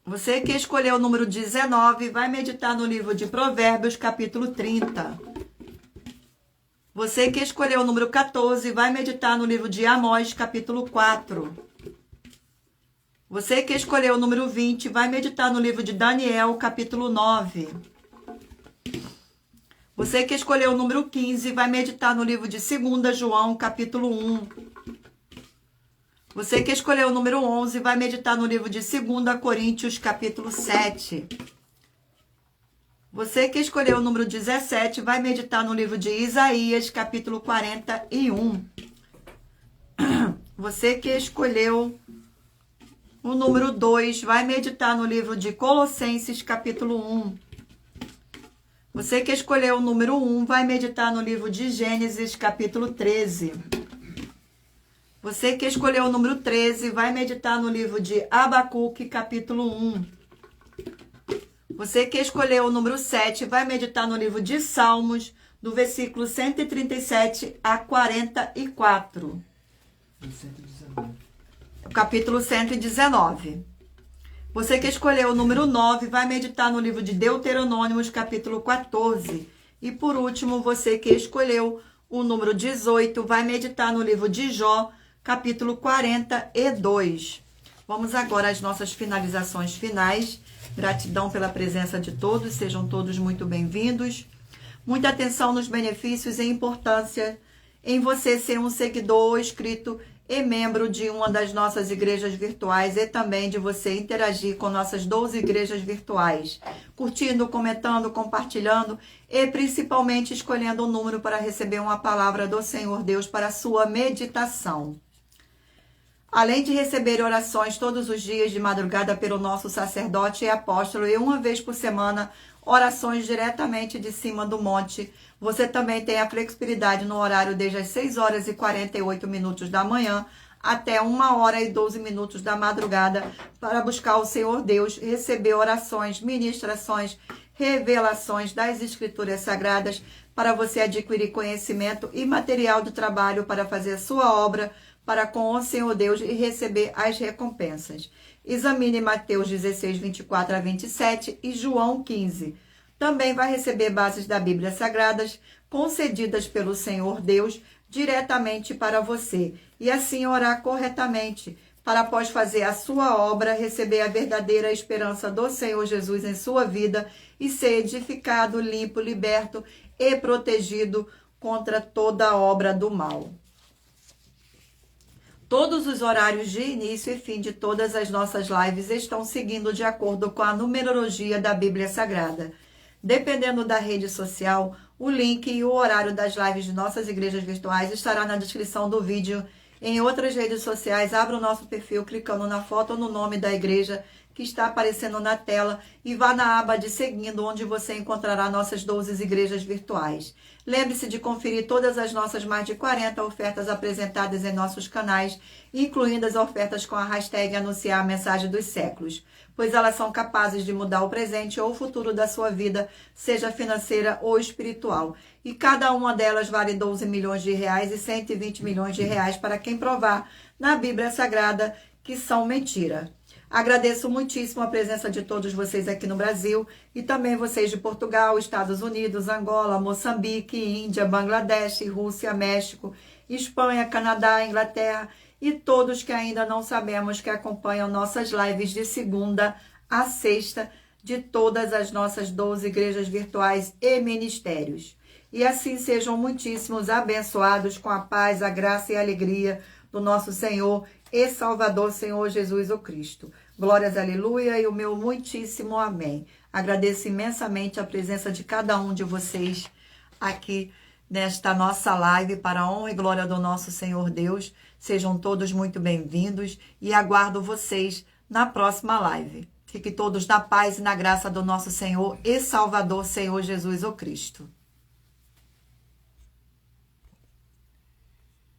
Você que escolheu o número 19 vai meditar no livro de Provérbios, capítulo 30. Você que escolheu o número 14 vai meditar no livro de Amós, capítulo 4. Você que escolheu o número 20 vai meditar no livro de Daniel, capítulo 9. Você que escolheu o número 15 vai meditar no livro de 2 João, capítulo 1. Você que escolheu o número 11 vai meditar no livro de 2 Coríntios, capítulo 7. Você que escolheu o número 17 vai meditar no livro de Isaías, capítulo 41. Você que escolheu o número 2 vai meditar no livro de Colossenses, capítulo 1. Você que escolheu o número 1 vai meditar no livro de Gênesis, capítulo 13. Você que escolheu o número 13 vai meditar no livro de Abacuque, capítulo 1. Você que escolheu o número 7 vai meditar no livro de Salmos, do versículo 137 a 44. Capítulo 119. Você que escolheu o número 9 vai meditar no livro de Deuteronômios, capítulo 14. E por último, você que escolheu o número 18 vai meditar no livro de Jó, capítulo 42. Vamos agora às nossas finalizações finais. Gratidão pela presença de todos, sejam todos muito bem-vindos. Muita atenção nos benefícios e importância em você ser um seguidor ou inscrito e membro de uma das nossas igrejas virtuais e também de você interagir com nossas 12 igrejas virtuais, curtindo, comentando, compartilhando e principalmente escolhendo um número para receber uma palavra do Senhor Deus para a sua meditação. Além de receber orações todos os dias de madrugada pelo nosso sacerdote e apóstolo e uma vez por semana, orações diretamente de cima do monte, você também tem a flexibilidade no horário desde as 6 horas e 48 minutos da manhã até 1 hora e 12 minutos da madrugada para buscar o Senhor Deus, receber orações, ministrações, revelações das Escrituras Sagradas para você adquirir conhecimento e material de trabalho para fazer a sua obra para com o Senhor Deus e receber as recompensas. Examine Mateus 16, 24 a 27 e João 15. Também vai receber bases da Bíblia Sagradas concedidas pelo Senhor Deus diretamente para você. E assim orar corretamente, para após fazer a sua obra, receber a verdadeira esperança do Senhor Jesus em sua vida e ser edificado, limpo, liberto e protegido contra toda obra do mal. Todos os horários de início e fim de todas as nossas lives estão seguindo de acordo com a numerologia da Bíblia Sagrada. Dependendo da rede social, o link e o horário das lives de nossas igrejas virtuais estará na descrição do vídeo. Em outras redes sociais, abra o nosso perfil clicando na foto ou no nome da igreja que está aparecendo na tela e vá na aba de seguindo, onde você encontrará nossas 12 igrejas virtuais. Lembre-se de conferir todas as nossas mais de 40 ofertas apresentadas em nossos canais, incluindo as ofertas com a hashtag Anunciar a Mensagem dos Séculos, pois elas são capazes de mudar o presente ou o futuro da sua vida, seja financeira ou espiritual. E cada uma delas vale 12 milhões de reais e 120 milhões de reais para quem provar na Bíblia Sagrada que são mentira. Agradeço muitíssimo a presença de todos vocês aqui no Brasil e também vocês de Portugal, Estados Unidos, Angola, Moçambique, Índia, Bangladesh, Rússia, México, Espanha, Canadá, Inglaterra e todos que ainda não sabemos que acompanham nossas lives de segunda a sexta de todas as nossas 12 igrejas virtuais e ministérios. E assim sejam muitíssimos abençoados com a paz, a graça e a alegria do nosso Senhor e Salvador, Senhor Jesus o Cristo. Glórias, aleluia, e o meu muitíssimo amém. Agradeço imensamente a presença de cada um de vocês aqui nesta nossa live para a honra e glória do nosso Senhor Deus. Sejam todos muito bem-vindos e aguardo vocês na próxima live. Fiquem todos na paz e na graça do nosso Senhor e Salvador, Senhor Jesus o Cristo.